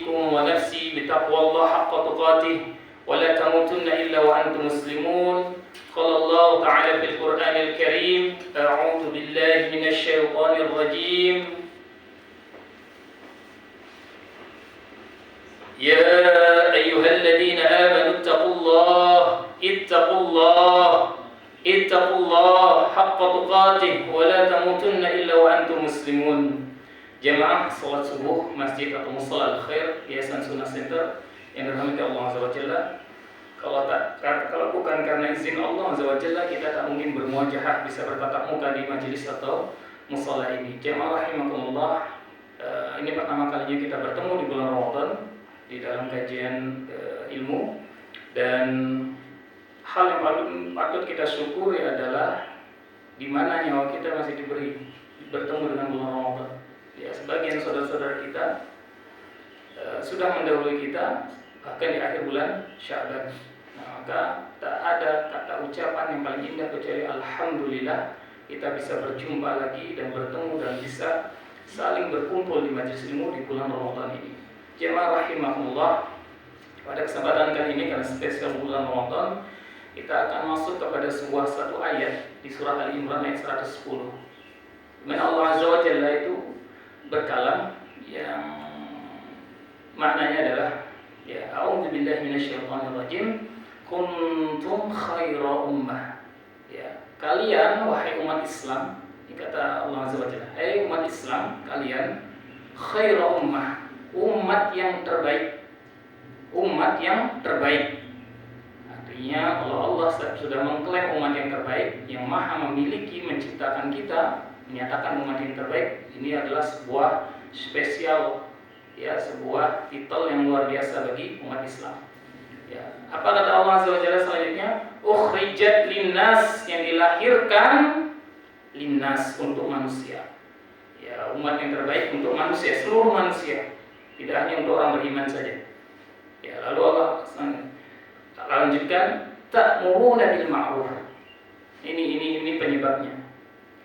ونفسي بتقوى الله حق تقاته ولا تموتن إلا وأنتم مسلمون. قال الله تعالى في القرآن الكريم: أعوذ بالله من الشيطان الرجيم. يا أيها الذين آمنوا اتقوا الله حق تقاته ولا تموتن إلا وأنتم مسلمون. Jamaah salat subuh Masjid atau Mushola Al-Khair Yayasan Sunnah Center yang dirahmati Allah Azza wa Jalla. Kalau bukan karena izin Allah Azza wa Jalla, kita tak mungkin bermuajahah, bisa bertatap muka di majelis atau mushola ini. Jamaah rahimakumullah, ini pertama kalinya kita bertemu di bulan Ramadan di dalam kajian ilmu, dan hal yang patut kita syukuri adalah di mana nyawa kita masih diberi bertemu dengan bulan Ramadan. Ya, sebagian saudara-saudara kita sudah mendahului kita bahkan di akhir bulan Sya'ban. Maka tak ada kata ucapan yang paling indah kecuali alhamdulillah kita bisa berjumpa lagi dan bertemu dan bisa saling berkumpul di majelis ilmu di bulan Ramadan ini. Jemaah rahimahullah, pada kesempatan kali ini karena spesial bulan Ramadan, kita akan masuk kepada satu ayat di surah Al-Imran ayat 110. Dimana Allah Azza wa Jalla itu berkalam yang maknanya adalah ya, a'udzubillahi minasyaitonir rajim, kuntum khaira ummah. Ya, kalian wahai umat Islam, ini kata Allah Azza wa Jalla, hai umat Islam, kalian khaira ummah, umat yang terbaik. Umat yang terbaik. Artinya kalau Allah sudah mengklaim umat yang terbaik, yang maha memiliki, menciptakan kita, menyatakan umat yang terbaik, ini adalah sebuah spesial, ya, sebuah titel yang luar biasa bagi umat Islam. Ya, apa kata Allah Azza wa Jalla selanjutnya? Ukhrijat linnas, yang dilahirkan linnas, untuk manusia. Ya, umat yang terbaik untuk manusia, seluruh manusia, tidak hanya untuk orang beriman saja. Ya, lalu Allah lanjutkan, ta'muruna bil ma'ruf. Ini penyebabnya.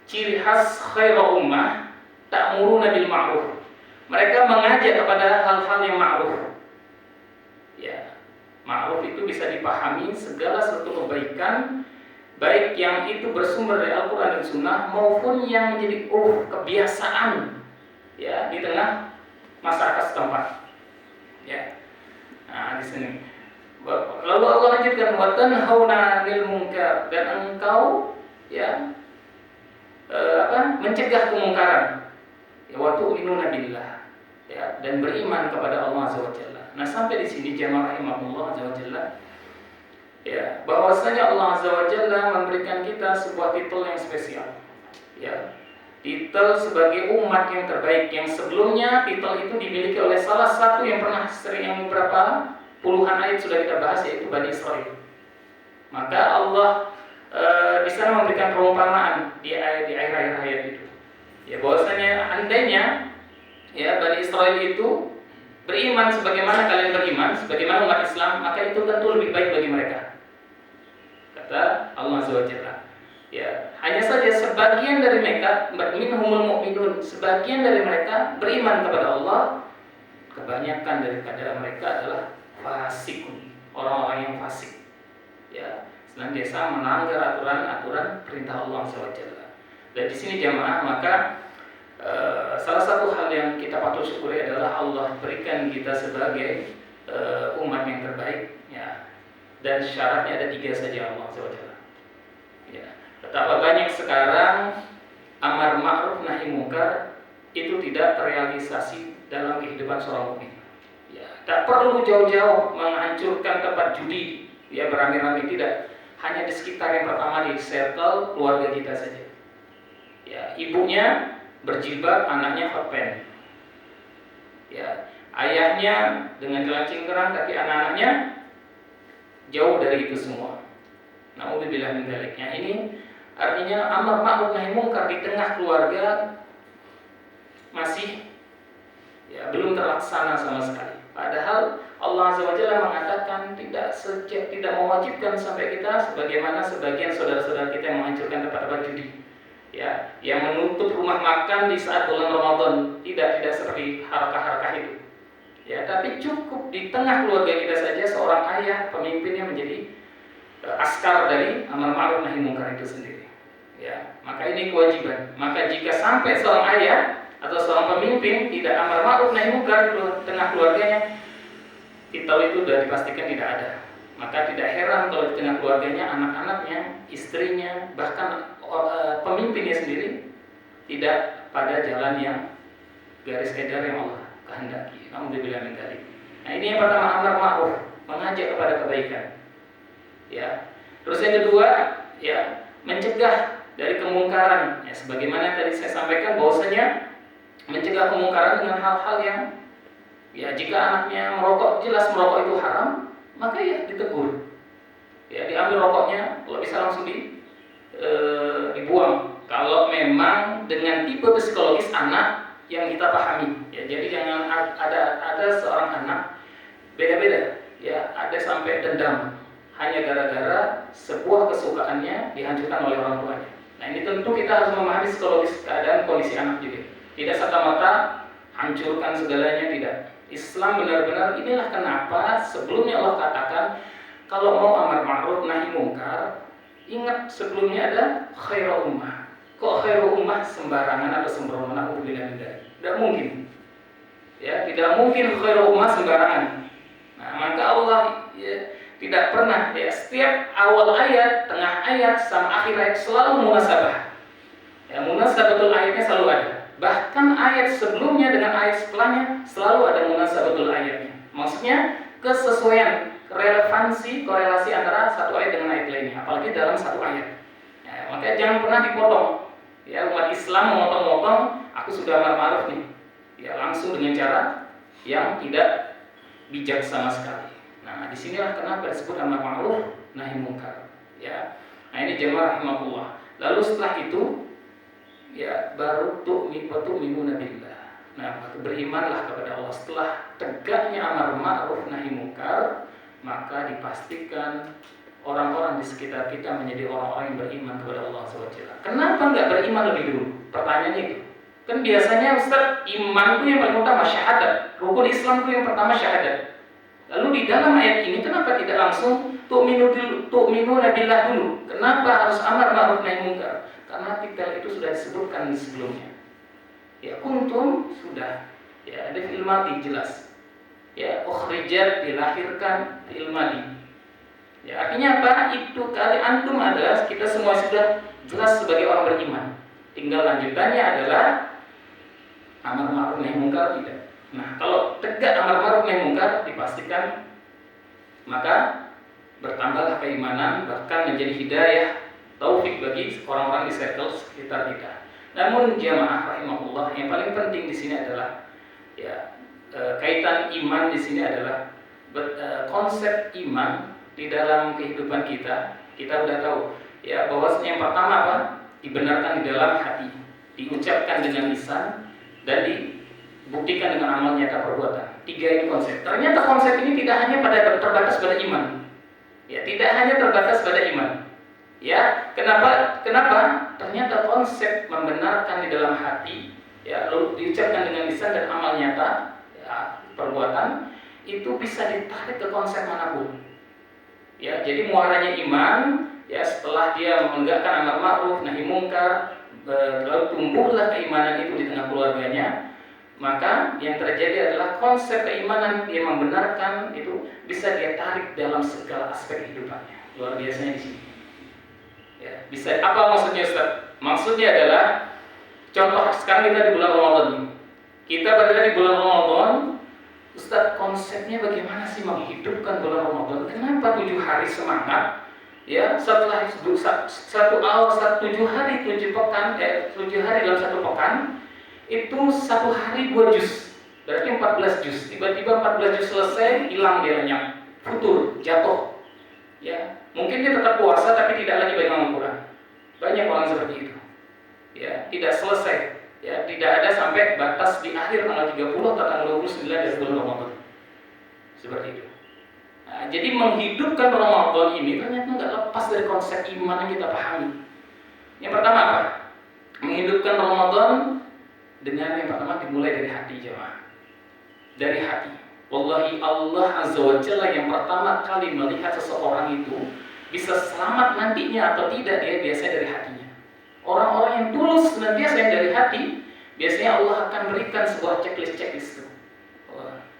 Ciri khas khairu ummah, ta'muruna bil ma'ruf. Mereka mengajak kepada hal-hal yang ma'ruf. Ya, ma'ruf itu bisa dipahami segala sesuatu kebaikan, baik yang itu bersumber dari Al-Quran dan Sunnah maupun yang menjadi kebiasaan, ya, di tengah masyarakat setempat. Ya. Nah, di sini. Lalu Allah lanjutkan, wa tanhauna 'anil munkar, dan engkau, ya, mencegah kemungkaran. Ya, wa tu'minuna billah, ya, dan beriman kepada Allah Azza wa Jalla. Nah, sampai di sini jamaah rahimahullah Azza wa Jalla, ya, bahwasanya Allah Azza wa Jalla memberikan kita sebuah titel yang spesial. Ya, titel sebagai umat yang terbaik, yang sebelumnya titel itu dimiliki oleh salah satu yang pernah sering, yang beberapa puluhan ayat sudah kita bahas, yaitu Bani Israil. Maka Allah di sana memberikan perumpamaan di akhir-akhir ayat itu, ya, bahwasanya andainya, ya, Bani Israil itu beriman sebagaimana kalian beriman, sebagaimana umat Islam, maka itu tentu lebih baik bagi mereka, kata Allah Azza wa Jalla. Ya, hanya saja sebagian dari mereka, minhumul mu'minun, sebagian dari mereka beriman kepada Allah, kebanyakan daripada mereka adalah fasikun, orang-orang yang fasik, ya, senantiasa melanggar aturan perintah Allah SWT. Dan di sini jamaah, maka salah satu hal yang kita patut syukuri adalah Allah berikan kita sebagai umat yang terbaik, ya, dan syaratnya ada 3 saja Allah SWT. Ya, betapa banyak sekarang amar ma'ruf nahi munkar itu tidak terrealisasi dalam kehidupan seorang mukmin. Ya, tak perlu jauh-jauh menghancurkan tempat judi, ya, beramai-ramai, tidak. Hanya di sekitar yang pertama, di circle keluarga kita saja. Ya, ibunya berjilbab, anaknya hot pants. Ya, ayahnya dengan celana cingkrang, tapi anak-anaknya jauh dari itu semua. Na'udzubillah min dzaliknya. Ini artinya amar ma'ruf nahi munkar di tengah keluarga masih, ya, belum terlaksana sama sekali. Padahal Allah Azza wa Jalla mengatakan tidak mewajibkan sampai kita sebagaimana sebagian saudara-saudara kita yang menghancurkan tempat-tempat judi, ya, yang menutup rumah makan di saat bulan Ramadan. Tidak seperti harakah-harakah itu. Ya, tapi cukup di tengah keluarga kita saja seorang ayah pemimpinnya menjadi askar dari amar ma'ruf nahi munkar itu sendiri. Ya, maka ini kewajiban. Maka jika sampai seorang ayah atau seorang pemimpin tidak amar ma'ruf nahi munkar di tengah keluarganya, kita itu sudah dipastikan tidak ada. Maka tidak heran kalau di tengah keluarganya, anak-anaknya, istrinya, bahkan pemimpinnya sendiri tidak pada jalan yang garis edar yang Allah kehendaki. Alhamdulillah min dzalik. Nah, ini yang pertama, amar ma'ruf, mengajak kepada kebaikan. Ya. Terus yang kedua, ya, mencegah dari kemungkaran. Ya, sebagaimana tadi saya sampaikan bahwasanya mencegah kemungkaran dengan hal-hal yang, ya, jika anaknya merokok, jelas merokok itu haram, maka ya ditegur. Ya, diambil rokoknya, kalau bisa langsung dibuang. Kalau memang dengan tipe psikologis anak yang kita pahami, ya, jadi jangan ada seorang anak beda-beda, ya, ada sampai dendam hanya gara-gara sebuah kesukaannya dihancurkan oleh orang tuanya. Nah, ini tentu kita harus memahami psikologis keadaan kondisi anak juga. Tidak serta-merta hancurkan segalanya, tidak. Islam benar-benar, inilah kenapa sebelumnya Allah katakan kalau mau amar ma'ruf nahi munkar, ingat sebelumnya ada khairul ummah. Kok khairul ummah sembarangan atau sembrono? Alhamdulillah tidak mungkin. Ya, tidak mungkin khairul ummah sembarangan. Nah, maka Allah, ya, tidak pernah, ya, setiap awal ayat, tengah ayat, sama akhir ayat selalu munasabah. Ya, munasabatul ayatnya selalu ada. Bahkan ayat sebelumnya dengan ayat setelahnya selalu ada munasabatul ayatnya. Maksudnya kesesuaian, relevansi, korelasi antara satu ayat dengan ayat lainnya, apalagi dalam satu ayat. Ya, makanya jangan pernah dipotong. Ya, umat Islam memotong-motong, aku sudah amar ma'ruf nih. Ya, langsung dengan cara yang tidak bijak sama sekali. Nah, disinilah kenapa disebut amar ma'ruf nahi munkar. Ya, nah ini jemaah rahimahullah. Lalu setelah itu, ya, baru tu'minuna billah. Nah, berimanlah kepada Allah. Setelah tegaknya amar ma'ruf nahi munkar, maka dipastikan orang-orang di sekitar kita menjadi orang-orang yang beriman kepada Allah SWT. Kenapa nggak beriman lebih dulu? Pertanyaannya itu. Kan biasanya Ustaz, iman itu yang paling utama, syahadat. Rukun Islam itu yang pertama syahadat. Lalu di dalam ayat ini kenapa tidak langsung tu'minuna billah dulu? Kenapa harus amar ma'ruf nahi munkar? Karena titel itu sudah disebutkan sebelumnya. Ya, kuntum sudah, ya, ada fi'il madhi jelas. Ya, ukhrijat dilahirkan fi'il madhi. Ya, artinya apa? Itu kali antum adalah kita semua sudah jelas sebagai orang beriman. Tinggal lanjutannya adalah amar ma'ruf nahi munkar tidak. Nah, kalau tegak amar ma'ruf nahi munkar dipastikan maka bertambahlah keimanan, bahkan menjadi hidayah, taufik bagi orang-orang di circle sekitar kita. Namun jamaah rahimahullah, yang paling penting di sini adalah, ya, kaitan iman di sini adalah konsep iman di dalam kehidupan kita. Kita sudah tahu, ya, bahwasanya yang pertama apa? Dibenarkan di dalam hati, diucapkan dengan lisan, dan dibuktikan dengan amal nyata perbuatan. 3 ini konsep. Ternyata konsep ini tidak hanya terbatas pada iman. Ya, tidak hanya terbatas pada iman. Ya, kenapa? Ternyata konsep membenarkan di dalam hati, ya, lalu diucapkan dengan lisan dan amal nyata, ya, perbuatan, itu bisa ditarik ke konsep manapun. Ya, jadi muaranya iman, ya, setelah dia menegakkan amar ma'ruf nahi munkar, lalu tumbuhlah keimanan itu di tengah keluarganya, maka yang terjadi adalah konsep keimanan yang membenarkan itu bisa dia tarik dalam segala aspek kehidupannya. Luar biasanya di sini. Ya, bisa apa maksudnya, Ustaz? Maksudnya adalah contoh sekarang kita di bulan Ramadan ini. Kita berada di bulan Ramadan, Ustaz, konsepnya bagaimana sih menghidupkan bulan Ramadan? Kenapa 7 hari semangat? Ya, setelah 7 hari 7 pekan, 7 hari dalam 1 pekan, itu 1 hari 2 juz, berarti 14 juz. Tiba-tiba 14 juz selesai, hilang dia lenyap, futur, jatuh. Ya, mungkin dia tetap puasa tapi tidak lagi pegang Al-Quran. Banyak orang seperti itu. Ya, tidak selesai. Ya, tidak ada sampai batas di akhir tanggal 30 atau tanggal 29 dari bulan Ramadan. Seperti itu. Nah, jadi menghidupkan Ramadan ini ternyata nggak lepas dari konsep iman yang kita pahami. Yang pertama apa? Menghidupkan Ramadan dengan yang pertama dimulai dari hati, jemaah. Dari hati. Wallahi Allah Azza wa Jalla yang pertama kali melihat seseorang itu bisa selamat nantinya atau tidak, dia biasanya dari hatinya. Orang-orang yang tulus senantiasa yang dari hati, biasanya Allah akan berikan sebuah checklist itu.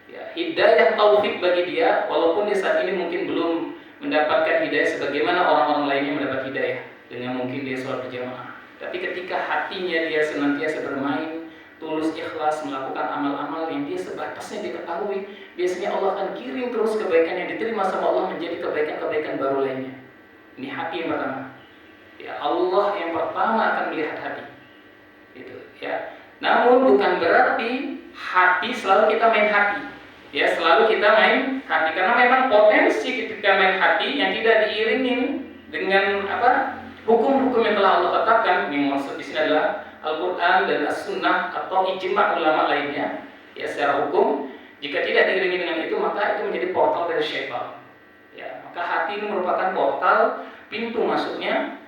Ya, hidayah taufik bagi dia, walaupun di saat ini mungkin belum mendapatkan hidayah sebagaimana orang-orang lainnya mendapat hidayah dengan mungkin dia sholat berjamaah. Tapi ketika hatinya dia senantiasa bermain, tulus ikhlas melakukan amal-amal yang dia sebatasnya diketahui, biasanya Allah akan kirim terus kebaikan yang diterima sama Allah menjadi kebaikan-kebaikan baru lainnya. Ini hati yang pertama. Ya, Allah yang pertama akan melihat hati. Itu, ya. Namun bukan berarti hati selalu kita main hati. Ya, selalu kita main hati karena memang potensi ketika main hati yang tidak diiringin dengan hukum-hukum yang telah Allah tetapkan, yang maksud di sini adalah Al-Quran dan As-Sunnah atau ijma' ulama lainnya. Ya, secara hukum, jika tidak diiringi dengan itu, maka itu menjadi portal dari syaitan. Ya, maka hati ini merupakan portal pintu masuknya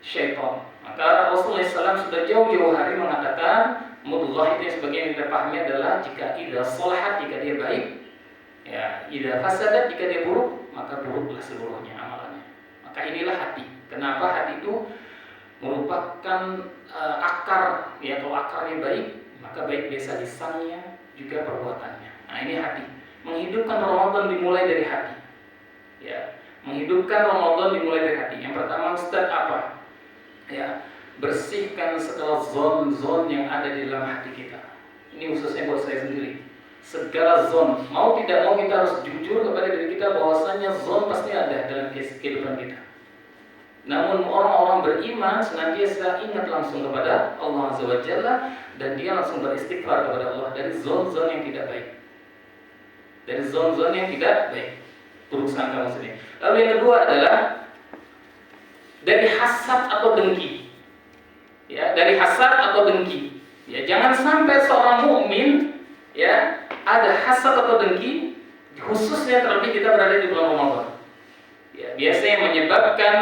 syaitan. Maka Rasulullah SAW sudah jauh-jauh hari mengatakan mudghah itu yang sebagian kita pahami adalah jika idza shalahat, jika dia baik, ya, idza fasadat, jika dia buruk, maka buruklah seluruhnya amalannya. Maka inilah hati. Kenapa hati itu merupakan akar, ya, kalau akarnya baik, maka baik biasa lisannya juga perbuatannya. Nah, ini hati. Menghidupkan Ramadan dimulai dari hati. Ya, menghidupkan Ramadan dimulai dari hati. Yang pertama, Ustaz, apa? Ya, bersihkan segala zon-zon yang ada di dalam hati kita. Ini khususnya buat saya sendiri. Segala zon, mau tidak mau kita harus jujur kepada diri kita bahwasanya zon pasti ada dalam kehidupan kita. Namun orang-orang beriman senantiasa ingat langsung kepada Allah Azza wa Jalla dan dia langsung beristighfar kepada Allah dari zon-zon yang tidak baik. Dari zon-zon yang tidak baik. Buruk sangka maksudnya. Lalu yang kedua adalah dari hasad atau dengki. Ya, dari hasad atau dengki. Ya, jangan sampai seorang mukmin, ya, ada hasad atau dengki, khususnya terlebih kita berada di bulan Ramadan. Ya, biasanya yang menyebabkan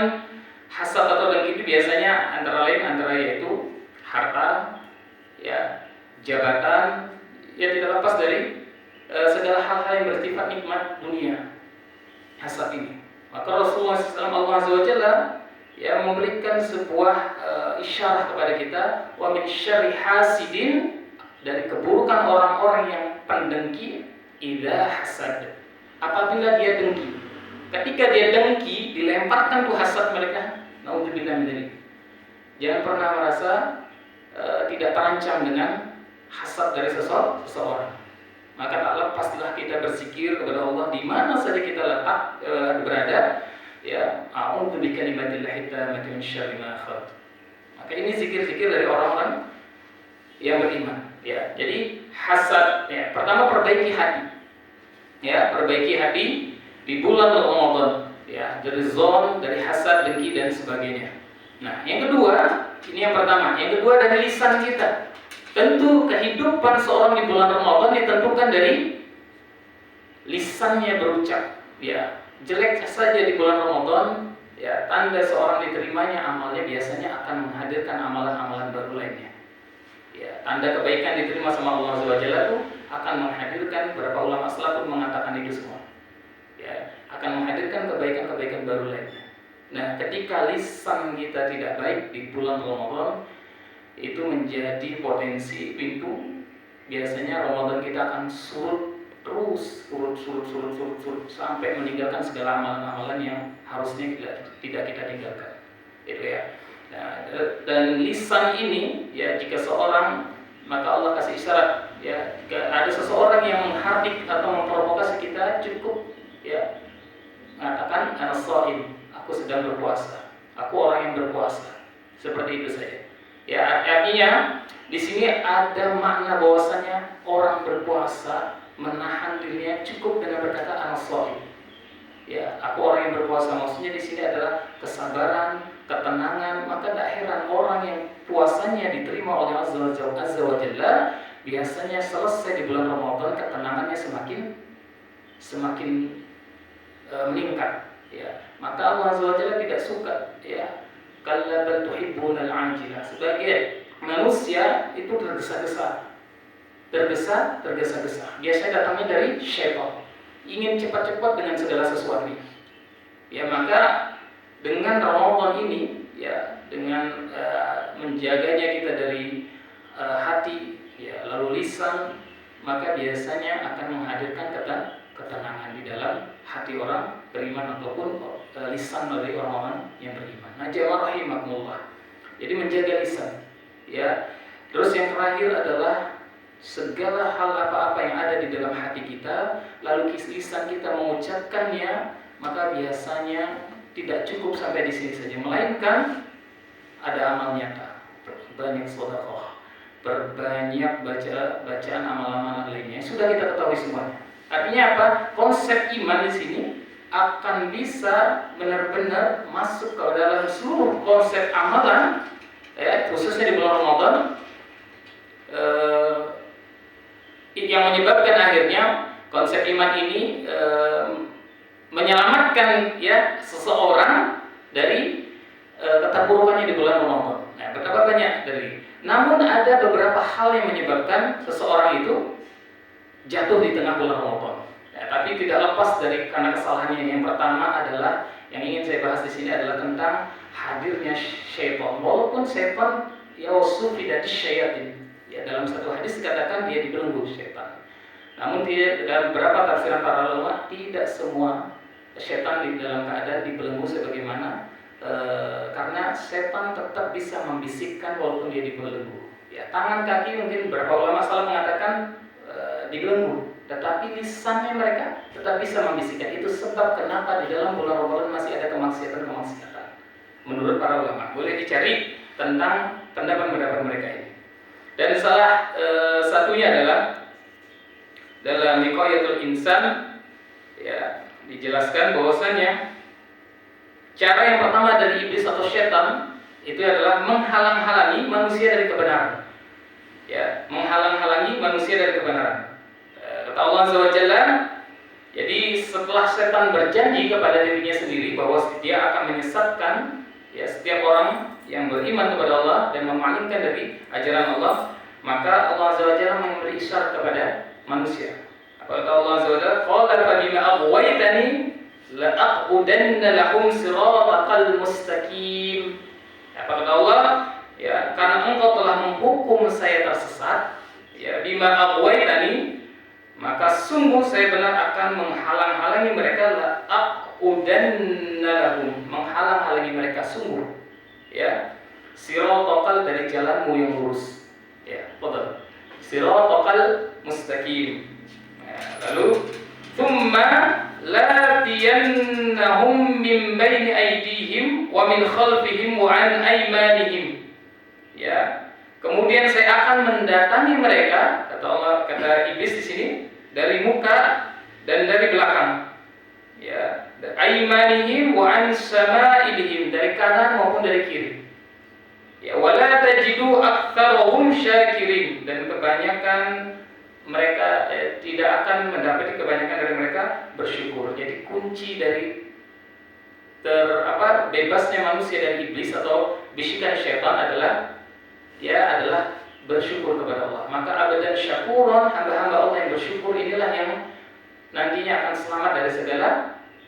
hasad atau dengki itu biasanya antara yaitu harta, ya, jabatan, ya, tidak lepas dari segala hal-hal yang bersifat nikmat dunia. Hasad ini. Maka Rasulullah SAW, Allah Azza wa Jalla, ya, memberikan sebuah isyarat kepada kita, wa min syarri hasidin, dari keburukan orang-orang yang pendengki, idza hasad, apabila dia dengki. Ketika dia dengki, dilemparkan tuh hasad mereka. Naudzubillah min dzalik. Jangan pernah merasa tidak terancam dengan hasad dari seseorang. Maka tak lepaslah kita berzikir kepada Allah di mana saja kita berada. Ya, a'udzu bikalimatillahi tammati min syarri ma khalaq. Maka ini zikir-zikir dari orang-orang yang beriman. Ya, jadi hasad, ya, pertama perbaiki hati. Ya, perbaiki hati di bulan Ramadan. Ya, dari zon, dari hasad, dengki dan sebagainya. Nah, yang kedua, ini yang pertama. Yang kedua dari lisan kita. Tentu kehidupan seorang di bulan Ramadan ditentukan dari lisannya berucap. Ya, jelek saja di bulan Ramadan, ya, tanda seorang diterimanya amalnya biasanya akan menghadirkan amalan-amalan baru lainnya. Ya, tanda kebaikan diterima sama Allah Azza wa Jalla itu akan menghadirkan, beberapa ulama salaf mengatakan itu semua. Ya, akan menghadirkan kebaikan-kebaikan baru lainnya. Nah, ketika lisan kita tidak baik di bulan Ramadan, itu menjadi potensi pintu. Biasanya Ramadan kita akan surut sampai meninggalkan segala amalan-amalan yang harusnya tidak kita tinggalkan. Itu ya. Nah, dan lisan ini, ya, jika seorang, maka Allah kasih isyarat, ya, jika ada seseorang yang menghardik atau memprovokasi kita, cukup, ya, mengatakan ana shaim, aku sedang berpuasa, aku orang yang berpuasa. Seperti itu saja. Ya, artinya di sini ada makna bahwasanya orang berpuasa menahan dirinya cukup dengan berkata ana shaim. Ya, aku orang yang berpuasa, maksudnya di sini adalah kesabaran, ketenangan. Maka tak heran orang yang puasanya diterima oleh Allah Azza wa Jalla biasanya selesai di bulan Ramadan ketenangannya semakin meningkat. Ya, maka Allah Azza wa Jalla tidak suka, ya, kalla bal tuhibbunal ajilah. Sebagai manusia itu tergesa-gesa. tergesa-gesa. Biasanya datangnya dari syaitan, ingin cepat-cepat dengan segala sesuatu. Ya, maka dengan Ramadan ini, ya, dengan menjaganya kita dari hati, ya, lalu lisan, maka biasanya akan menghadirkan ketenangan di dalam hati orang beriman ataupun lisan dari orang-orang yang beriman. Nah, jamaah rahimakumullah. Jadi menjaga lisan, ya. Terus yang terakhir adalah segala hal apa-apa yang ada di dalam hati kita, lalu lisan kita mengucapkannya, maka biasanya tidak cukup sampai di sini saja, melainkan ada amal nyata, banyak sedekah, berbanyak bacaan amal-amal lainnya. Sudah kita ketahui semuanya. Artinya apa? Konsep iman di sini akan bisa benar-benar masuk ke dalam seluruh konsep amalan, ya, khususnya di bulan Ramadan, yang menyebabkan akhirnya konsep iman ini menyelamatkan, ya, seseorang dari keterpurukannya di bulan Ramadan. Nah, betapa banyak dari. Namun ada beberapa hal yang menyebabkan seseorang itu jatuh di tengah bulan Ramadan. Ya, tapi tidak lepas dari karena kesalahannya. Yang pertama adalah yang ingin saya bahas di sini adalah tentang hadirnya syaitan. Walaupun syaitan yausu tidak disyayatin. Ya, dalam satu hadis dikatakan dia dibelenggu syaitan. Namun dalam beberapa tafsiran para ulama, tidak semua syaitan di dalam keadaan dibelenggu sebagaimana karena setan tetap bisa membisikkan walaupun dia dibelenggu. Ya, tangan kaki mungkin beberapa ulama salah mengatakan dibelenggu, tetapi lisannya mereka tetap bisa membisikkan. Itu sebab kenapa di dalam bulan Ramadan masih ada kemaksiatan menurut para ulama. Boleh dicari tentang pendapat mereka ini. Dan salah satunya adalah dalam Niqayatul Insan, ya, dijelaskan bahwasanya cara yang pertama dari iblis atau syaitan itu adalah menghalang-halangi manusia dari kebenaran. Ya, menghalang-halangi manusia dari kebenaran. Kata Allah Azza wa Jalla, jadi setelah setan berjanji kepada dirinya sendiri bahwa dia akan menyesatkan, ya, setiap orang yang beriman kepada Allah dan memalingkan dari ajaran Allah, maka Allah Azza wa Jalla memberi isyarat kepada manusia. Apa kata Allah Azza wa Jalla? Qala fa bima aghwaytani la aqudanna lahum siratal mustaqim. Apa kata Allah? Ya, karena engkau telah menghukum saya tersesat, ya, bima aghwaytani, maka sungguh saya benar akan menghalang-halangi mereka, la aqudanna lahum, menghalang-halangi mereka sungguh, ya, siratal dari jalanmu yang lurus, ya, betul, siratal mustaqim. Ya, lalu thumma latiyannahum min baini aydihim wa min khalfihim wa an aymanihim. Ya, kemudian saya akan mendatangi mereka, kata Allah, kata iblis di sini, dari muka dan dari belakang. Ya, aymanihim wa an sama'ilihim, dari kanan maupun dari kiri. Ya, wala tajidu aktsarahum syakirin, dan kebanyakan mereka tidak akan mendapati kebanyakan dari mereka bersyukur. Jadi kunci dari bebasnya manusia dari iblis atau bisikan syaitan adalah bersyukur kepada Allah. Maka abadan syakuron, hamba-hamba Allah yang bersyukur inilah yang nantinya akan selamat dari segala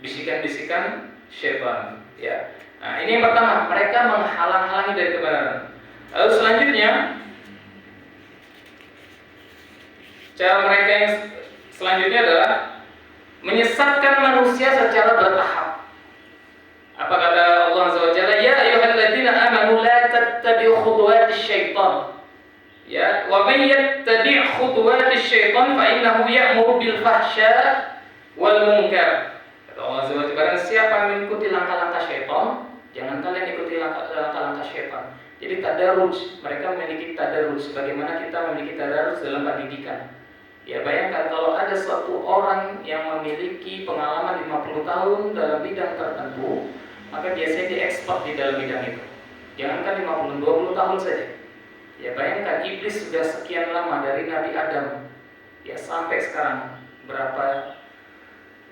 bisikan-bisikan syaitan. Ya. Nah, ini yang pertama, mereka menghalang-halangi dari kebenaran. Lalu selanjutnya, cara mereka yang selanjutnya adalah menyesatkan manusia secara bertahap. Apa kata Allah Azza wa Jalla? Ya ayyuhalladzina amanu la tattabi'u khutuwatis syaitan. Ya, wa may yattabi' khutuwatis syaitan fa innahu ya'muru bil fahsya wal munkar. Kata Allah Azza wa Jalla, barang siapa mengikuti langkah-langkah syaitan, jangan kalian ikuti langkah-langkah syaitan. Jadi tadarruj, mereka memiliki tadarruj sebagaimana kita memiliki tadarruj dalam pendidikan. Ya, bayangkan kalau ada suatu orang yang memiliki pengalaman 50 tahun dalam bidang tertentu, maka biasanya diekspor di dalam bidang itu. Jangankan 50, 20 tahun saja. Ya, bayangkan iblis sudah sekian lama dari Nabi Adam, ya, sampai sekarang berapa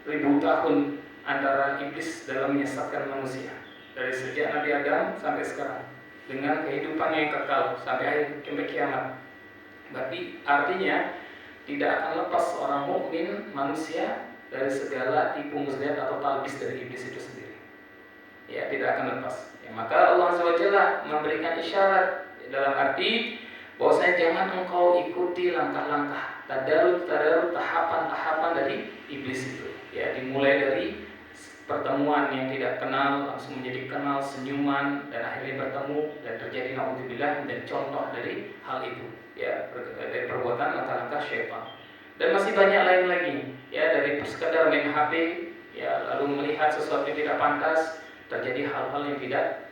ribu tahun antara iblis dalam menyesatkan manusia. Dari sejak Nabi Adam sampai sekarang, dengan kehidupannya yang kekal sampai kiamat. Berarti artinya tidak akan lepas seorang mukmin manusia dari segala tipu muslihat atau talbis dari iblis itu sendiri. Ya, tidak akan lepas. Ya, maka Allah SWT memberikan isyarat dalam arti bahwasanya jangan engkau ikuti langkah-langkah tadarut tahapan-tahapan dari iblis itu. Ya, dimulai dari pertemuan yang tidak kenal langsung menjadi kenal, senyuman dan akhirnya bertemu dan terjadi naudzubillah menjadi contoh dari hal itu. Ya, dari perbuatan langkah-langkah syaitan. Dan masih banyak lain lagi. Ya, dari sekadar main HP, ya, lalu melihat sesuatu yang tidak pantas, terjadi hal-hal yang tidak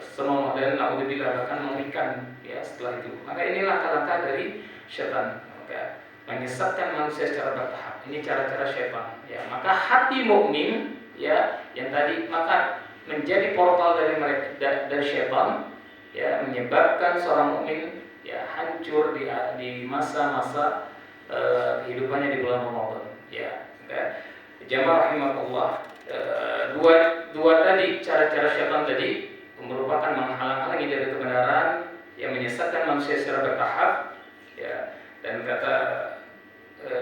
senonoh dan naudzubillah bahkan mengerikan, ya, setelah itu. Maka ini langkah-langkah dari syaitan. Maka menyesatkan manusia secara bertahap. Ini cara-cara syaitan. Ya, maka hati mukmin, ya, yang tadi maka menjadi portal dari mereka dari syaitan, ya, menyebabkan seorang mukmin, ya, hancur di masa-masa kehidupannya di bulan Ramadan. Ya, jamaah rahimakumullah. Dua tadi cara-cara syaitan tadi merupakan menghalang-halangi dari kebenaran, yang menyesatkan manusia secara bertahap, ya. Dan kata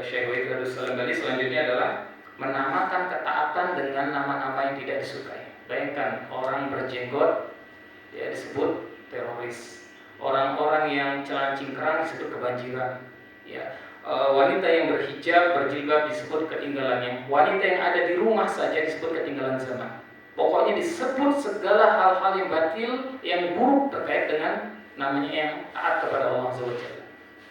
Syekh Wahid Al-Sulaiman selanjutnya adalah menamakan ketaatan dengan nama-nama yang tidak disukai. Bayangkan orang berjenggot, ya, disebut teroris. Orang-orang yang celana cingkrang disebut kebanjiran. Ya, wanita yang berhijab, berjilbab disebut ketinggalan. Yang wanita yang ada di rumah saja disebut ketinggalan zaman. Pokoknya disebut segala hal-hal yang batil, yang buruk terkait dengan namanya yang taat kepada Allah SWT.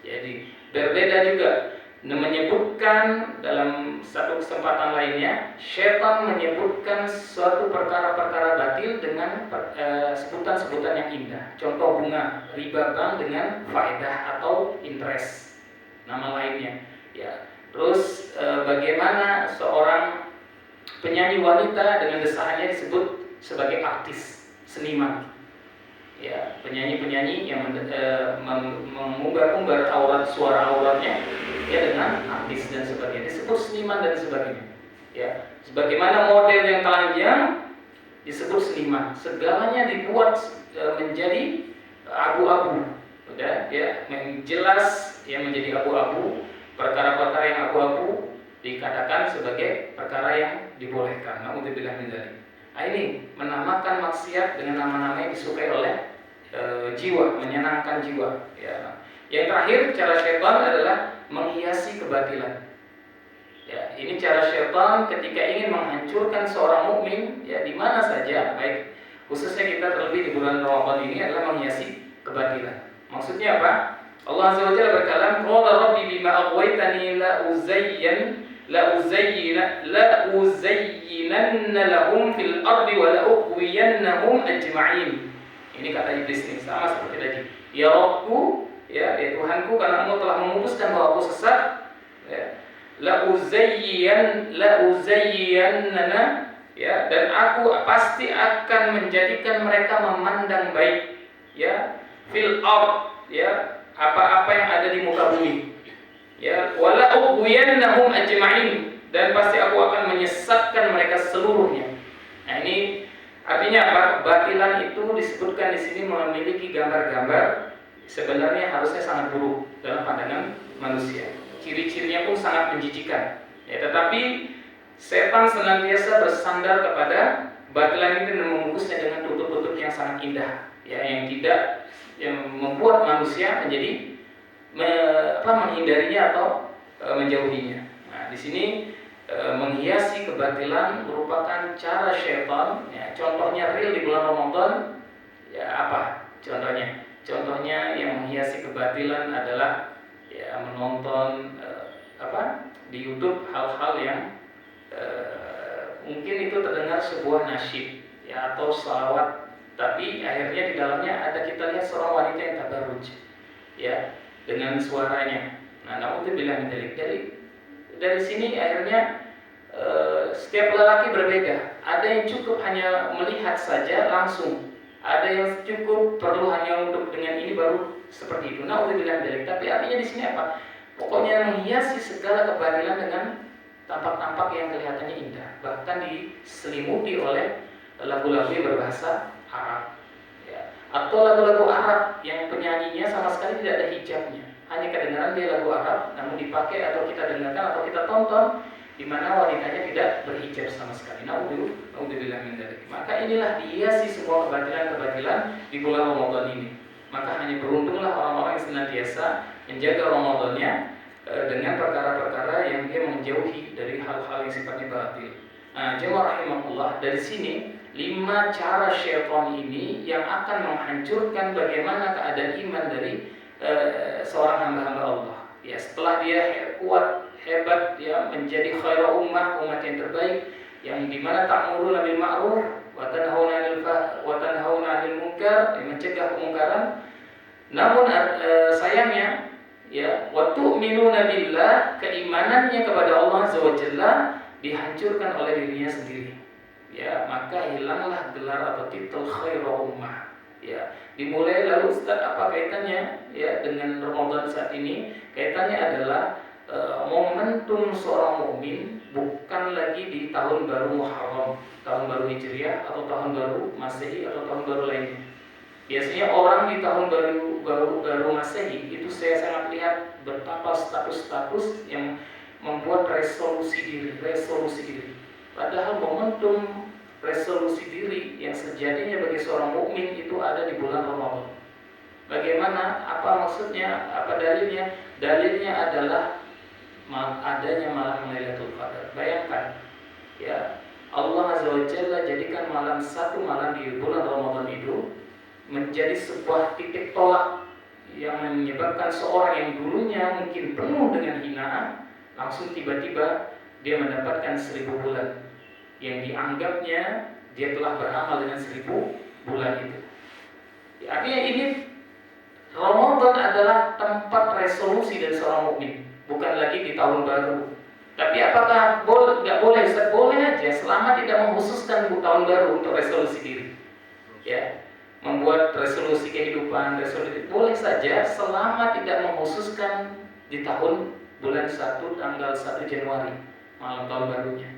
Jadi berbeda juga menyebutkan dalam satu kesempatan lainnya, syaitan menyebutkan suatu perkara-perkara batil dengan sebutan-sebutan yang indah. Contoh bunga, riba bank dengan faedah atau interest, nama lainnya. Ya. Terus bagaimana seorang penyanyi wanita dengan desahannya disebut sebagai artis, seniman. Ya, penyanyi-penyanyi yang mengumbar-umbar aurat, suara auratnya, ya, dengan artis dan sebagainya disebut seniman dan sebagainya. Ya, sebagaimana model yang telanjang disebut seniman. Segalanya dibuat menjadi abu-abu. Udah, ya, jelas yang menjadi abu-abu. Perkara-perkara yang abu-abu dikatakan sebagai perkara yang dibolehkan. Naudzubillah min dzalik. Ini menamakan maksiat dengan nama-nama yang disukai oleh jiwa, menyenangkan jiwa. Ya. Yang terakhir, cara syaitan adalah menghiasi kebatilan. Ya, ini cara syaitan ketika ingin menghancurkan seorang mukmin, ya, di mana saja, baik khususnya kita terlebih di bulan Ramadan ini adalah menghiasi kebatilan. Maksudnya apa? Allah Azza wa Jalla berkalam, "Qala rabbi bima aghwaytani la uzayyinanna lahum fil ardi wa la ughwiyannahum ajma'in." Ini kata iblis ini sama seperti tadi. Ya Rabbku, ya Tuhanku, karena Engkau telah memutuskan bahwa aku sesat, ya, la uzayyannana, ya, dan aku pasti akan menjadikan mereka memandang baik, ya, fil ard, ya, apa-apa yang ada di muka bumi. Ya, wala ughwiyannahum ajma'in, dan pasti aku akan menyesatkan mereka seluruhnya. Nah, ini artinya apa? Batilan itu disebutkan di sini memiliki gambar-gambar sebenarnya harusnya sangat buruk dalam pandangan manusia. Ciri-cirinya pun sangat menjijikan. Ya, tetapi setan senantiasa bersandar kepada batilan ini dan membungkusnya dengan tutup-tutup yang sangat indah, ya, yang membuat manusia menjadi menghindarinya atau menjauhinya. Nah, di sini menghiasi kebatilan merupakan cara syaitan. Ya, contohnya real di bulan Ramadan. Ya, apa contohnya? Contohnya yang menghiasi kebatilan adalah, ya, menonton di YouTube hal-hal yang mungkin itu terdengar sebuah nasyid, ya, atau salawat, tapi akhirnya di dalamnya ada kita lihat seorang wanita yang tabarruj, ya, dengan suaranya. Nah, naudzubillah min dzalik. Dari sini akhirnya setiap lelaki berbeda. Ada yang cukup hanya melihat saja langsung. Ada yang cukup perlu hanya untuk dengan ini baru seperti itu. Naudzubillah min dzalik. Tapi artinya di sini apa? Pokoknya menghiasi segala kebatilan dengan tampak-tampak yang kelihatannya indah. Bahkan diselimuti oleh lagu-lagu yang berbahasa Arab, ya, atau lagu-lagu Arab yang penyanyinya sama sekali tidak ada hijabnya. hanya kedengaran dia lagu Arab, namun dipakai atau kita dengarkan atau kita tonton di mana wanitanya tidak berhijab sama sekali. Naudzubillah min dzalik. Maka inilah dihiasi semua kebatilan-kebatilan di bulan Ramadan ini. Maka hanya beruntunglah orang-orang yang senantiasa menjaga Ramadannya dengan perkara-perkara yang dia menjauhi dari hal-hal yang sifatnya batil. Nah, jemaah rahimahullah, dari sini 5 cara syaitan ini yang akan menghancurkan bagaimana keadaan iman dari seorang hamba-hamba Allah. Ya, setelah dia kuat, hebat, ya, menjadi khairul umat yang terbaik, yang dimana ta'muruna bil ma'ruf wa tanhauna 'anil munkar, mencegah kemungkaran. Namun sayangnya, ya, wa tu'minuna billah, keimanannya kepada Allah Azza wa Jalla dihancurkan oleh dirinya sendiri. Ya, maka hilanglah gelar atau titel khairul ummah. Ya, dimulai lalu Ustaz, apa kaitannya ya dengan Ramadan saat ini? Kaitannya adalah momentum seorang mukmin bukan lagi di tahun baru Muharram, tahun baru Hijriah atau tahun baru Masehi atau tahun baru lainnya. Biasanya orang di tahun baru Masehi itu saya sangat lihat betapa status-status yang membuat resolusi diri. Padahal momentum resolusi diri yang sejatinya bagi seorang mukmin itu ada di bulan Ramadan. Bagaimana? Apa maksudnya? Apa dalilnya? Dalilnya adalah adanya malam Lailatul Qadar. Bayangkan, ya, Allah Azza wa Jalla jadikan satu malam di bulan Ramadan itu menjadi sebuah titik tolak yang menyebabkan seorang yang dulunya mungkin penuh dengan hinaan, langsung tiba-tiba dia mendapatkan 1000 bulan yang dianggapnya dia telah beramal dengan 1000 bulan itu. Ya, artinya ini Ramadan adalah tempat resolusi dari seorang mukmin, bukan lagi di tahun baru. Tapi apakah nggak boleh? Boleh aja, selama tidak mengkhususkan tahun baru untuk resolusi diri. Ya, membuat resolusi kehidupan, resolusi boleh saja selama tidak mengkhususkan di bulan 1 tanggal 1 Januari, malam tahun barunya.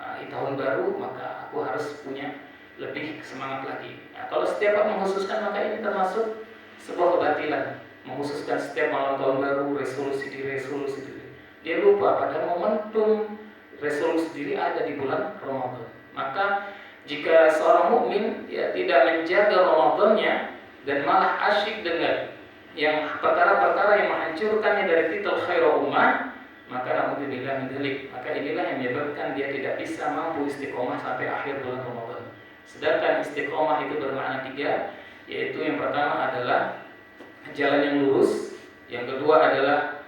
Di tahun baru maka aku harus punya lebih semangat lagi. Nah, kalau setiap mengkhususkan maka ini termasuk sebuah kebatilan. Mengkhususkan setiap malam tahun baru resolusi diri. Dia lupa pada momentum resolusi diri ada di bulan Ramadan. Maka jika seorang mukmin ya tidak menjaga Ramadannya dan malah asyik dengan yang perkara-perkara yang menghancurkannya dari titel khairul ummah, maka naudzubillah min dzalik. Maka inilah yang menyebabkan dia tidak bisa mampu istiqomah sampai akhir bulan Ramadan. Sedangkan istiqomah itu bermakna 3, yaitu yang pertama adalah jalan yang lurus, yang kedua adalah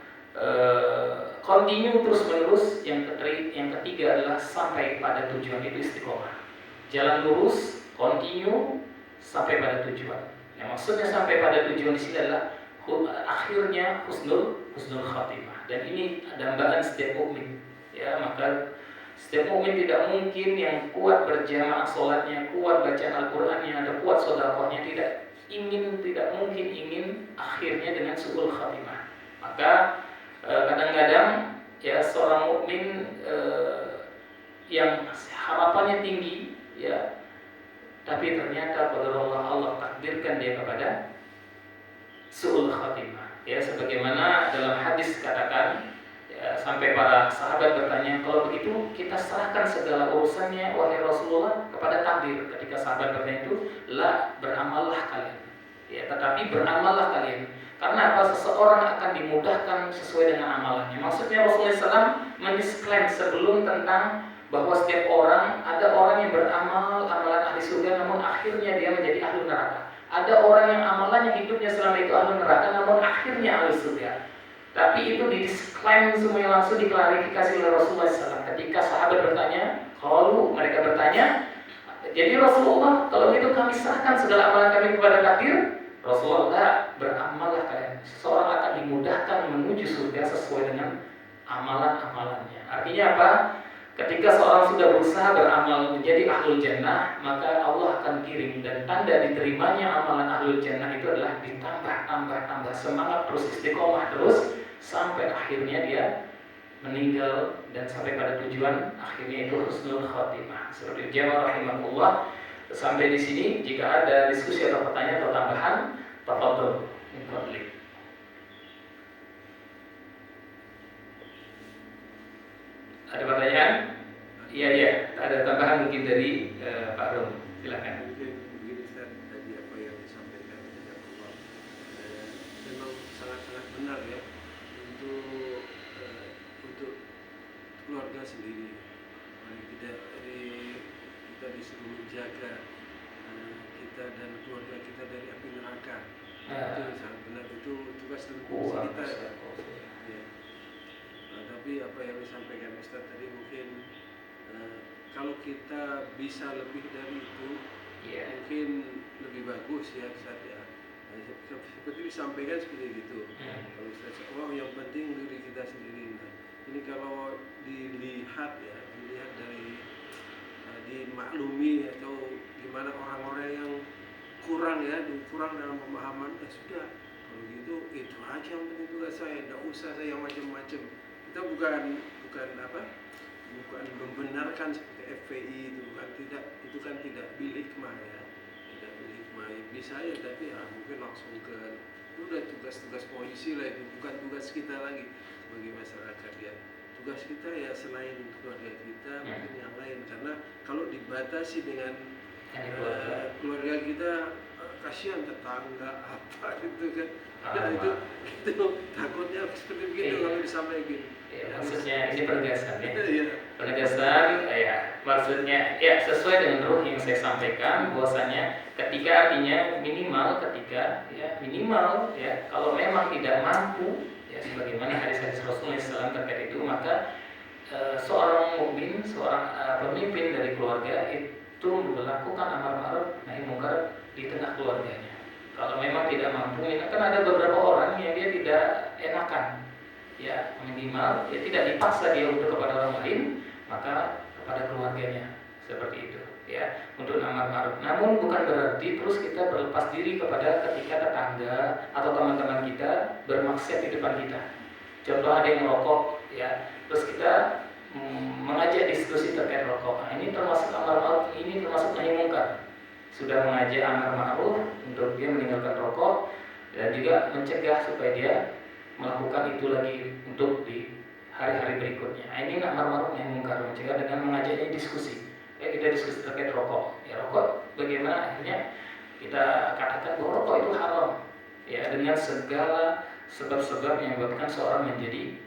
continue terus menerus, yang ketiga adalah sampai pada tujuan, itu istiqomah. Jalan lurus, continue sampai pada tujuan. Yang maksudnya sampai pada tujuan di sini adalah akhirnya husnul khatimah. Dan ini dambaan setiap mukmin. Ya, maka setiap mukmin tidak mungkin yang kuat berjamaah sholatnya, kuat bacaan Al-Qur'annya, atau kuat sedekahnya tidak mungkin ingin akhirnya dengan su'ul khatimah. Maka kadang-kadang ya seorang mukmin yang harapannya tinggi ya, tapi ternyata pada Allah takdirkan dia kepada su'ul khatimah. Ya, sebagaimana dalam hadis katakan ya, sampai para sahabat bertanya, kalau begitu kita serahkan segala urusannya wahai Rasulullah kepada takdir. Ketika sahabat bertanya itu, la, beramallah kalian. Ya, tetapi beramallah kalian. Karena apa? Seseorang akan dimudahkan sesuai dengan amalannya. Maksudnya Rasulullah SAW mendisklaim sebelum tentang bahwa setiap orang, ada orang yang beramal amalan ahli surga namun akhirnya dia menjadi ahli neraka. Ada orang yang amalannya hidupnya selama itu ahli neraka namun akhirnya ahli surga. Tapi itu didisklaim semuanya, langsung diklarifikasi oleh Rasulullah SAW. Ketika sahabat bertanya, kalau mereka bertanya, jadi Rasulullah, kalau itu kami serahkan segala amalan kami kepada takdir. Rasulullah, beramallah kalian. Seseorang akan dimudahkan menuju surga sesuai dengan amalan-amalannya. Artinya apa? Ketika seorang sudah berusaha beramal menjadi ahlul jannah, maka Allah akan kirim, dan tanda diterimanya amalan ahlul jannah itu adalah ditambah semangat terus, istiqomah terus sampai akhirnya dia meninggal dan sampai pada tujuan akhirnya itu husnul khatimah. Seperti jamaah rahimahullah. Sampai di sini, jika ada diskusi atau pertanyaan atau tambahan, tafadhol. Ada pertanyaan? Iya, iya. Ada tambahan mungkin dari Pak Rum. Silakan. Mungkin Ustaz tadi apa yang disampaikan oleh Allah memang sangat-sangat benar ya untuk keluarga sendiri. Kita disuruh menjaga kita dan keluarga kita dari api neraka. Itu sangat benar, itu tugas dan fungsi kita ya. Nah, tapi apa yang disampaikan Ustaz tadi mungkin kalau kita bisa lebih dari itu, mungkin lebih bagus ya Ustaz ya. Seperti disampaikan seperti itu. Kalau Ustaz, yang penting diri kita sendiri. Nah, ini kalau dilihat dari dimaklumi atau gimana orang-orang yang kurang dalam pemahaman, sudah kalau gitu itu aja yang penting tugas saya, tidak usah saya macam-macam. Kita bukan membenarkan seperti FPI itu, itu kan tidak bil hikmah ya, tidak bil hikmah ya, bisa ya, tapi mungkin langsung ke itu udah tugas polisi lah, itu bukan tugas kita lagi sebagai masyarakat ya. Tugas kita ya selain keluarga kita mungkin yang lain, karena kalau dibatasi dengan keluarga kita, kasihan tetangga apa gitu kan. Nah, itu takutnya seperti begitu kalau disampaikan. Ya, maksudnya ini penegasan ya. Penegasan maksudnya ya sesuai dengan ruh yang saya sampaikan, bahwasanya ketika artinya minimal kalau memang tidak mampu ya, sebagaimana hadis-hadis Rasulullah SAW terkait itu, maka seorang mukmin, seorang pemimpin dari keluarga itu melakukan amar ma'ruf nahi munkar di tengah keluarganya. Kalau memang tidak mampu, kan ada beberapa orang yang dia tidak enakan, ya minimal dia tidak dipaksa dia untuk kepada orang lain, maka kepada keluarganya seperti itu, ya untuk amar ma'ruf. Namun bukan berarti terus kita berlepas diri kepada ketika tetangga atau teman-teman kita bermaksiat di depan kita. Contoh ada yang merokok, ya terus kita mengajak diskusi terkait rokok. Nah, ini termasuk amar ma'ruf, ini termasuk nahi munkar. Sudah mengajak amar ma'ruf untuk dia meninggalkan rokok dan juga mencegah supaya dia melakukan itu lagi untuk di hari-hari berikutnya. Nah, ini amar ma'ruf nahi munkar, mencegah dengan mengajaknya diskusi. Kita diskusi terkait rokok. Ya rokok bagaimana akhirnya kita katakan bahwa rokok itu haram. Ya dengan segala sebab-sebab yang menyebabkan seorang menjadi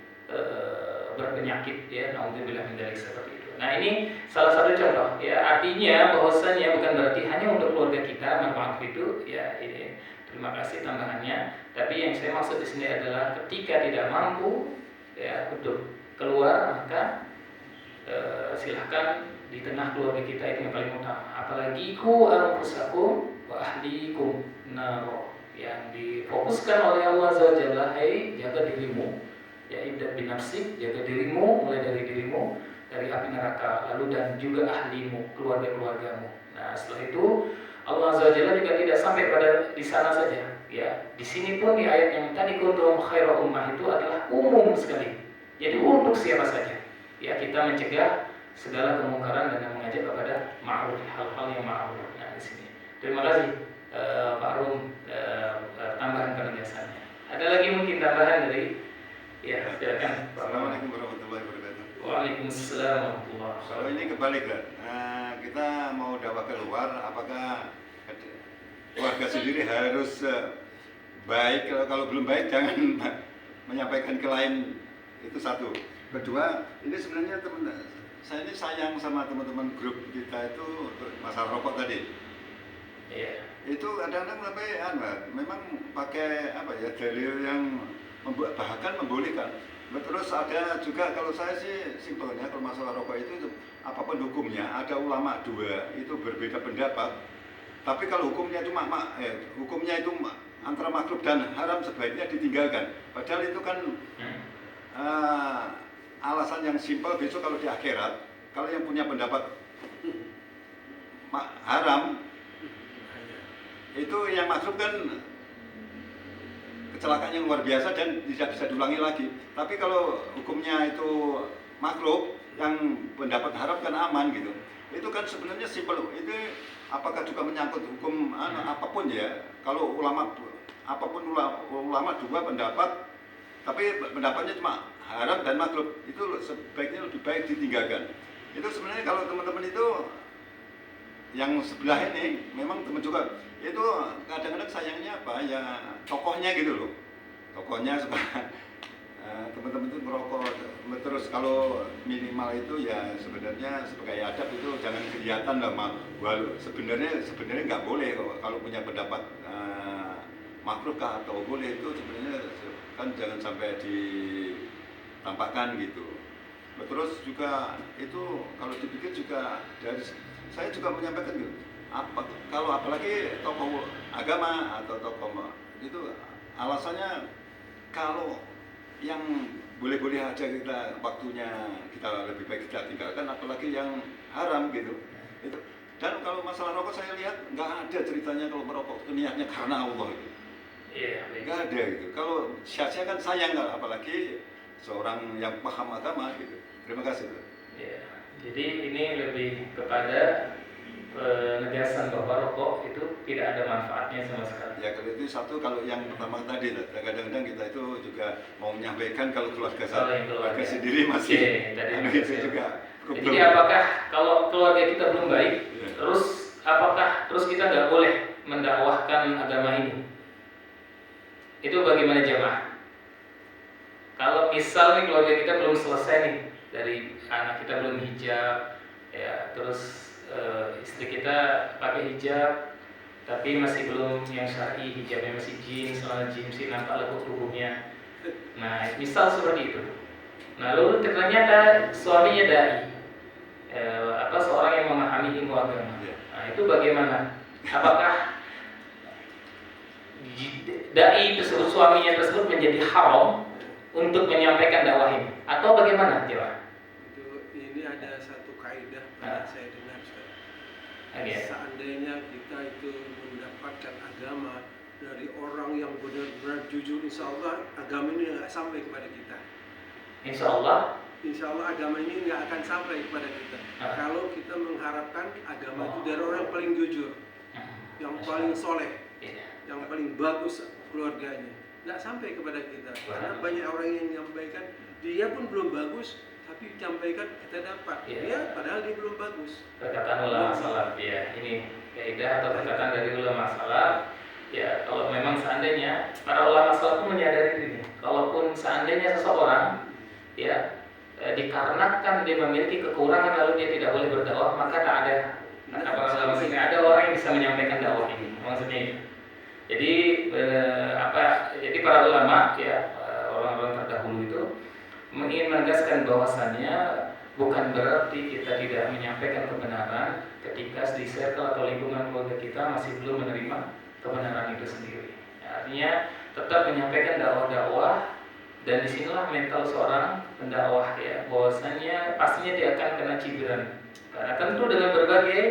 berpenyakit, ya naudzubillah min dzalik seperti itu. Nah, ini salah satu contoh, ya artinya bahwasanya bukan berarti hanya untuk keluarga kita manfaat itu, ya ini terima kasih tambahannya. Tapi yang saya maksud di sini adalah ketika tidak mampu ya untuk keluar, maka silahkan di tengah keluarga kita, itu yang paling utama. Apalagi ku anfusakum wa ahlikum nar, yang difokuskan oleh Allah Azza wa Jalla, jaga dirimu, ya ibda binafsik, jaga dirimu, mulai dari dirimu dari api neraka, lalu dan juga ahlimu, keluarga-keluargamu. Nah, setelah itu Allah Azza wa Jalla juga tidak sampai pada di sana saja, ya. Di sini pun di ayat yang tadi kuntum khairu ummah itu adalah umum sekali. Jadi untuk siapa saja. Ya, kita mencegah segala kemungkaran dan mengajak kepada ma'ruf, hal-hal yang ma'ruf. Nah, di sini. Terima kasih Pak Rum tambahan penegasannya. Ada lagi mungkin tambahan dari silakan. Assalamualaikum warahmatullahi wabarakatuh. Waalaikumsalam warahmatullahi wabarakatuh. Kalau ini kebalik kan, kita mau dakwah keluar, apakah keluarga sendiri harus baik? Kalau belum baik jangan menyampaikan ke lain, itu satu. Kedua, ini sebenarnya saya ini sayang sama teman-teman grup kita itu masalah rokok tadi. Iya. Itu kadang-kadang sampai memang pakai dalil yang bahkan membolehkan. Terus ada juga, kalau saya sih simpelnya kalau masalah rokok itu apapun hukumnya, ada ulama dua itu berbeda pendapat. Tapi kalau hukumnya itu antara makruh dan haram, sebaiknya ditinggalkan. Padahal itu kan alasan yang simpel. Besok kalau di akhirat, kalau yang punya pendapat haram, itu yang makruh kan kecelakaan yang luar biasa dan tidak bisa diulangi lagi. Tapi kalau hukumnya itu makruh, yang pendapat haram kan aman gitu. Itu kan sebenarnya simpel. Itu apakah juga menyangkut hukum apapun ya. Kalau ulama dua pendapat, tapi pendapatnya cuma haram dan makruh itu sebaiknya lebih baik ditinggalkan. Itu sebenarnya kalau teman-teman itu yang sebelah ini memang teman juga itu kadang-kadang sayangnya apa ya tokohnya gitu loh, tokohnya suka teman-teman itu merokok terus. Kalau minimal itu ya sebenarnya sebagai adab itu jangan kelihatan lah, sebenarnya nggak boleh kalau punya pendapat makruhkah atau boleh, itu sebenarnya kan jangan sampai ditampakkan gitu. Terus juga itu kalau dipikir juga dari saya juga menyampaikan gitu, kalau apalagi tokoh agama atau tokoh itu alasannya kalau yang boleh-boleh aja kita waktunya kita lebih baik kita tinggalkan, apalagi yang haram gitu. Itu. Dan kalau masalah rokok saya lihat nggak ada ceritanya kalau merokok itu niatnya karena Allah itu. Nggak ada gitu. Kalau sia-sia kan sayang kan, apalagi seorang yang paham agama gitu. Terima kasih. Ya, jadi ini lebih kepada penegasan bahwa rokok itu tidak ada manfaatnya sama sekali. Ya kalau itu satu, kalau yang pertama tadi kadang-kadang kita itu juga mau menyampaikan kalau keluarga sendiri masih itu juga problem. Jadi apakah kalau keluarga kita belum baik, terus apakah kita nggak boleh mendakwahkan agama ini? Itu bagaimana jemaah? Kalau misal nih keluarga kita belum selesai nih, dari anak kita belum hijab, ya terus istri kita pakai hijab tapi masih belum yang syar'i, hijabnya masih jeans, celana jeans, nampak lekuk tubuhnya. Nah, misal seperti itu. Nah, lalu ternyata suaminya dai, seorang yang memahami ilmu agama. Nah, itu bagaimana? Apakah dai tersebut, suaminya tersebut menjadi haram untuk menyampaikan dakwah ini, atau bagaimana, Jawa? Ini ada satu kaidah pernah saya dengar. Seandainya kita itu mendapatkan agama dari orang yang benar-benar jujur, insya Allah agama ini nggak sampai kepada kita. Insya Allah agama ini nggak akan sampai kepada kita. Kalau kita mengharapkan agama itu dari orang yang paling jujur, yang paling soleh, yang paling bagus keluarganya, nggak sampai kepada kita. Karena banyak orang yang menyampaikan dia pun belum bagus, tapi disampaikan kita dapat. Dia padahal dia belum bagus. Perkataan ulama salaf, ya ini kaidah atau perkataan dari ulama salaf. Ya, kalau memang seandainya para ulama salaf pun menyadari ini, kalaupun seandainya seseorang dikarenakan dia memiliki kekurangan lalu dia tidak boleh berdakwah, maka tak ada orang yang bisa menyampaikan dakwah ini. Maksudnya itu. Jadi jadi para ulama orang-orang terdahulu itu ingin menegaskan bahwasannya bukan berarti kita tidak menyampaikan kebenaran ketika di circle atau lingkungan keluarga kita masih belum menerima kebenaran itu sendiri. Artinya tetap menyampaikan dakwah-dakwah, dan disinilah mental seorang pendakwah bahwasannya pastinya dia akan kena cibiran. Karena tentu dengan berbagai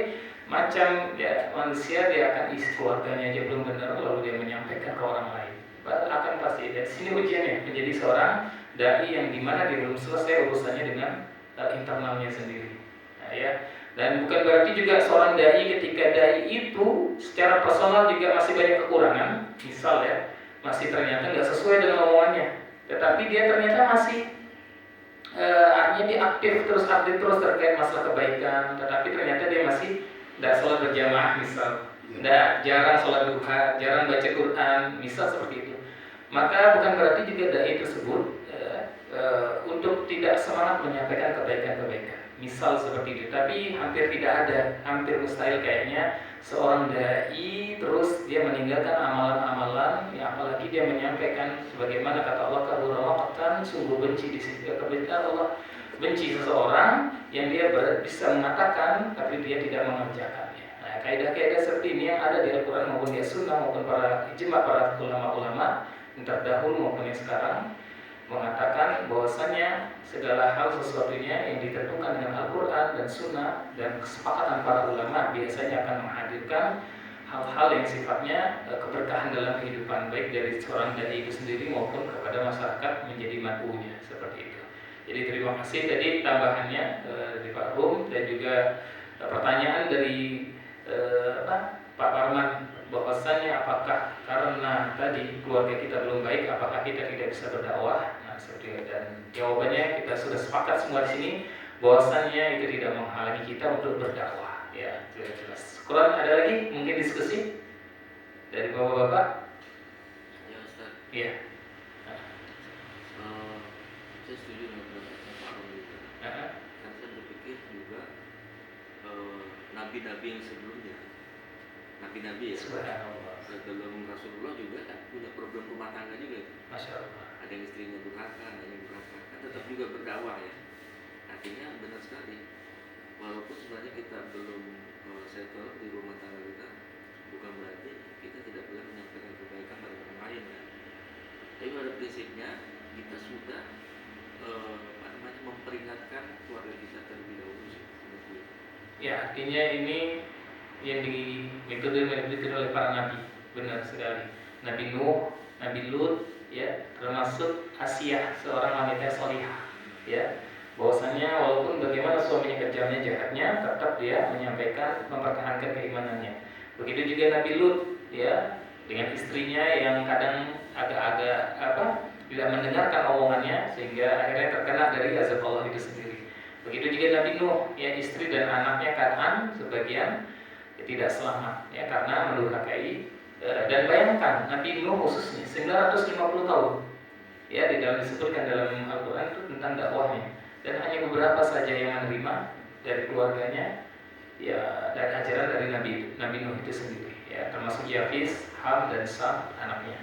macam manusia dia akan isi keluarganya aja belum benar lalu dia menyampaikan ke orang lain. Akan pasti dari sini ujiannya menjadi seorang dai yang dimana dia belum selesai urusannya dengan internalnya sendiri. Dan bukan berarti juga seorang dai ketika dai itu secara personal juga masih banyak kekurangan, misal masih ternyata nggak sesuai dengan omongannya, tetapi dia ternyata masih artinya dia aktif terus update terus terkait masalah kebaikan, tetapi ternyata dia masih tidak sholat berjamaah misal, jarang sholat duha, jarang baca Quran, misal seperti itu. Maka bukan berarti juga dai tersebut untuk tidak semangat menyampaikan kebaikan-kebaikan, misal seperti itu. Tapi hampir tidak ada, hampir mustahil kayaknya seorang dai terus dia meninggalkan amalan-amalan, apalagi dia menyampaikan sebagaimana kata Allah, kabura maqtan, sungguh benci di sisi kebencian Allah, benci seseorang yang dia bisa mengatakan tapi dia tidak mengerjakannya. Nah, kaidah-kaidah seperti ini yang ada di Al-Quran maupun di Sunnah maupun para ijma para ulama-ulama yang terdahulu maupun yang sekarang mengatakan bahwasannya segala hal sesuatunya yang ditentukan dengan Al-Quran dan Sunnah dan kesepakatan para ulama biasanya akan menghadirkan hal-hal yang sifatnya keberkahan dalam kehidupan, baik dari seorang dai itu sendiri maupun kepada masyarakat menjadi mad'unya, seperti itu. Jadi terima kasih tadi tambahannya dari Pak Rum, dan juga pertanyaan dari Pak Parman bahwasannya apakah karena tadi keluarga kita belum baik, apakah kita tidak bisa berdakwah? Nah, Nah, seperti itu. Dan jawabannya kita sudah sepakat semua di sini bahwasannya itu tidak menghalangi kita untuk berdakwah. Ya, jelas. Quran ada lagi mungkin diskusi dari bapak-bapak? Ya Ustaz. Iya. Saya setuju dengan pendapat Pak Rom juga. Karena saya berpikir juga nabi-nabi yang sebelumnya, nabi-nabi ya, Subhanallah. sebelum Rasulullah juga kan punya problem rumah tangga juga. Masya Allah. Ada yang istrinya durhaka, ada yang durhaka, kan tetap juga berdakwah ya. Artinya benar sekali. Walaupun sebenarnya kita belum settle di rumah tangga kita, bukan berarti kita tidak boleh menyampaikan kebaikan pada orang lain kan. Tapi pada prinsipnya kita sudah memperingatkan keluarga kita terlebih dahulu sih. Ya, artinya ini yang dimiliki oleh para nabi, benar sekali. Nabi Nuh, Nabi Lut, ya, termasuk Asiyah, seorang wanita salihah, ya. Bahwasanya walaupun bagaimana suaminya kejamnya jahatnya, tetap dia menyampaikan, mempertahankan keimanannya. Begitu juga Nabi Lut, ya, dengan istrinya yang kadang agak-agak tidak mendengarkan omongannya sehingga akhirnya terkena dari azab Allah itu sendiri. Begitu juga Nabi Nuh, ya, istri dan anaknya Kan'an sebagian tidak selamat, ya, karena mendurhakai. Dan bayangkan Nabi Nuh khususnya 950 tahun, ya, di dalam disebutkan dalam Al-Quran itu tentang dakwahnya, dan hanya beberapa saja yang menerima dari keluarganya, ya, dan ajaran dari Nabi Nuh itu sendiri, ya, termasuk Yafis, Ham dan Sam anaknya,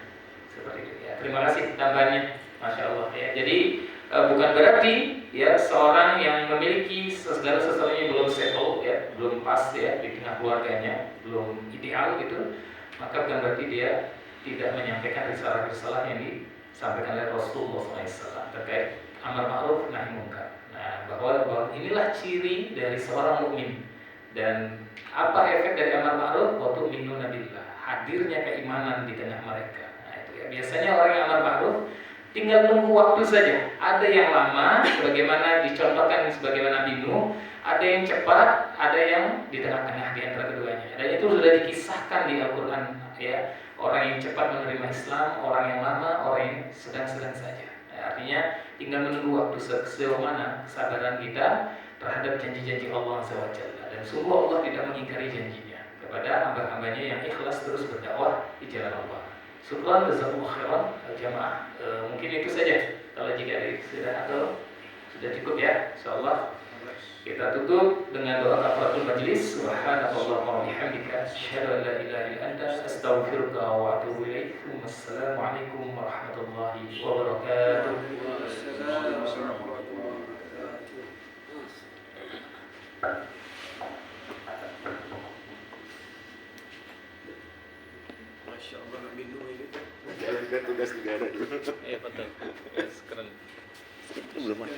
seperti itu, ya. Terima kasih tambahannya, Masya Allah, ya. Jadi bukan berarti, ya, seorang yang memiliki segala sesuatunya belum settle, ya, belum pas, ya, di tengah keluarganya, belum ideal gitu, maka bukan berarti dia tidak menyampaikan risalah-risalah yang disampaikan oleh Rasulullah SAW terkait amar ma'ruf nahi munkar. Nah, bahwa inilah ciri dari seorang mukmin. Dan apa efek dari amar ma'ruf? Wa tu'minuna billah, hadirnya keimanan di tengah mereka. Nah, itu, ya. Biasanya orang yang amar ma'ruf tinggal nunggu waktu saja. Ada yang lama, sebagaimana dicontohkan sebagaimana Nabi Nuh. Ada yang cepat, ada yang di tengah-tengah di antara keduanya. Dan itu sudah dikisahkan di Al-Quran, ya. Orang yang cepat menerima Islam, orang yang lama, orang yang sedang-sedang saja. Ya, artinya tinggal menunggu waktu sejauh mana kesabaran kita terhadap janji-janji Allah SWT. Dan sungguh Allah tidak mengingkari janjinya kepada hamba-hambanya yang ikhlas terus berdakwah di jalan Allah. Syukran, jazakumullah khairan, jamaah. Mungkin itu saja. Kalau jika sudah atau sudah cukup, ya, insyaallah. Kita tutup dengan doa kafaratul majlis. Subhanallah wa bihamdika, asyhadu an la ilaha illa anta, astaghfiruka wa atubu ilaik. Wassalamualaikum warahmatullahi wabarakatuh. Masya Allah, Nabi Nuh ini. Jalankan tugas negara dulu. Iya, betul. Keren. Belum ada.